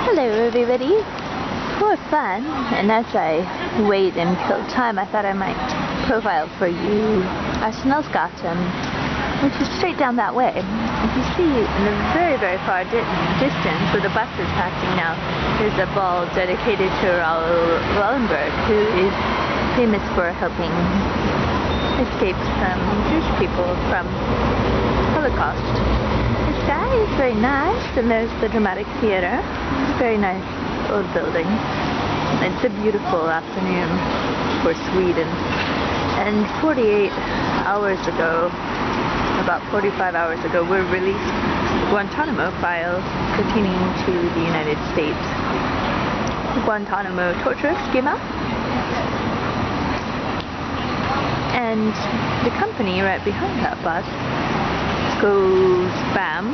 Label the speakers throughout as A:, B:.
A: Hello everybody! For fun, and as I wait and kill time, I thought I might profile for you Arsenalsgatan, which is straight down that way. If you see in the very, very far distance where the bus is passing now, there's a ball dedicated to Raoul Wallenberg, who is famous for helping escape some Jewish people from Holocaust. The sky is very nice, and there's the dramatic theater. Very nice old building. It's a beautiful afternoon for Sweden. And 48 hours ago, about 45 hours ago, were released Guantanamo files pertaining to the United States. The Guantanamo torture schema. And the company right behind that bus, saab,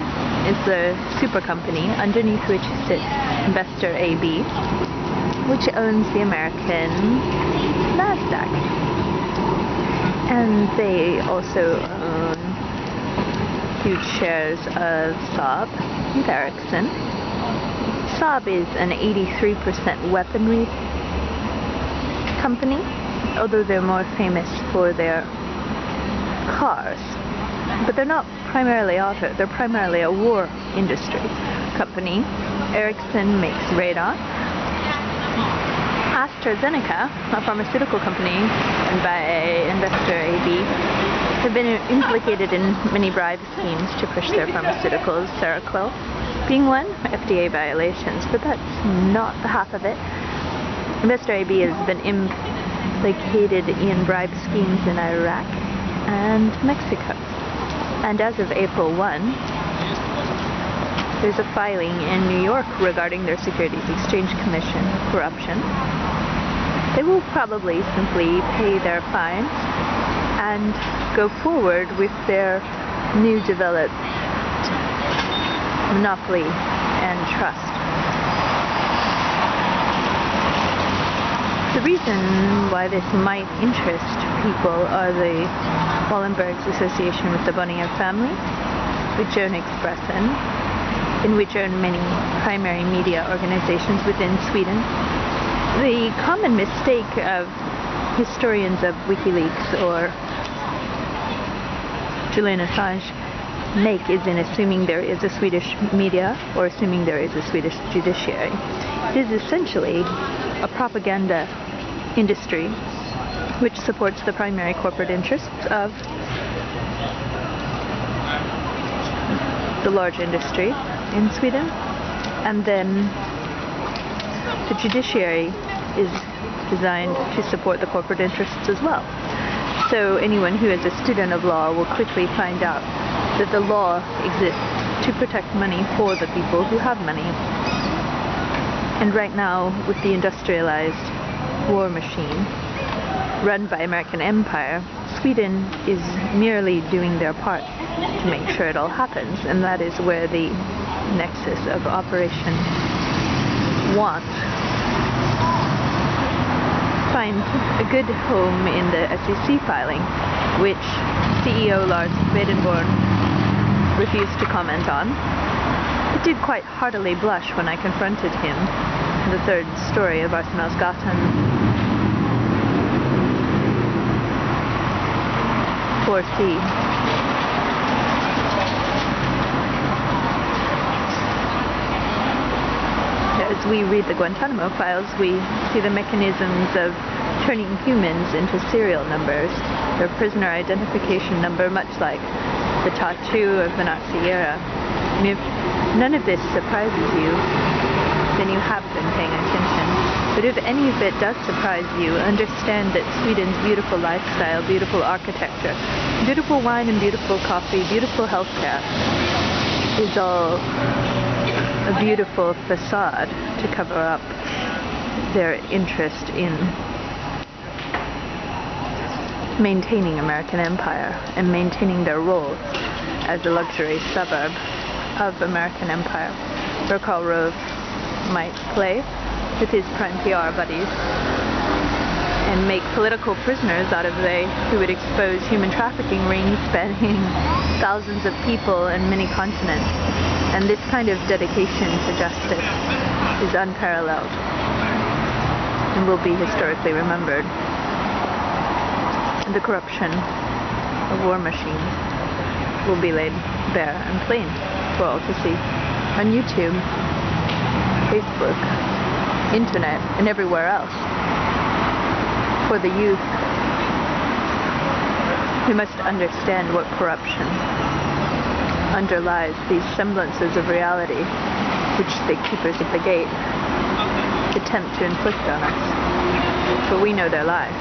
A: is the super company underneath which sits investor AB, which owns the American NASDAQ. And they also own huge shares of Saab and Ericsson. Saab is an 83% weaponry company, although they're more famous for their cars. But they're not primarily auto, they're primarily a war industry company. Ericsson makes radar. AstraZeneca, a pharmaceutical company owned by investor AB, have been implicated in many bribe schemes to push their pharmaceuticals, Seroquel being one, FDA violations, but that's not the half of it. Investor AB has been implicated in bribe schemes in Iraq and Mexico. And as of April 1, there's a filing in New York regarding their Securities Exchange Commission corruption. They will probably simply pay their fines and go forward with their new developed monopoly and trust. The reason why this might interest people are the Wallenberg's association with the Bonnier family, which own Expressen, in which own many primary media organizations within Sweden. The common mistake of historians of WikiLeaks or Julian Assange make is in assuming there is a Swedish media or assuming there is a Swedish judiciary. It is essentially a propaganda industry which supports the primary corporate interests of the large industry in Sweden, and then the judiciary is designed to support the corporate interests as well. So anyone who is a student of law will quickly find out that the law exists to protect money for the people who have money. And right now, with the industrialized war machine run by American empire, Sweden is merely doing their part to make sure it all happens, and that is where the nexus of Operation Want finds a good home in the SEC filing, which CEO Lars Weidenborn refused to comment on. I did quite heartily blush when I confronted him in the third story of Arsenalsgatan 4C. As we read the Guantanamo files, we see the mechanisms of turning humans into serial numbers, their prisoner identification number, much like the tattoo of the Nazi era. And if none of this surprises you, then you have been paying attention. But if any of it does surprise you, understand that Sweden's beautiful lifestyle, beautiful architecture, beautiful wine and beautiful coffee, beautiful healthcare is all a beautiful facade to cover up their interest in maintaining American empire and maintaining their role as a luxury suburb of American empire, where Karl Rove might play with his prime PR buddies and make political prisoners out of they who would expose human trafficking rings spanning thousands of people in many continents. And this kind of dedication to justice is unparalleled and will be historically remembered. The corruption of war machines will be laid bare and plain for all to see on YouTube, Facebook, internet, and everywhere else. For the youth, we must understand what corruption underlies these semblances of reality which the keepers of the gate attempt to inflict on us, for we know their lies.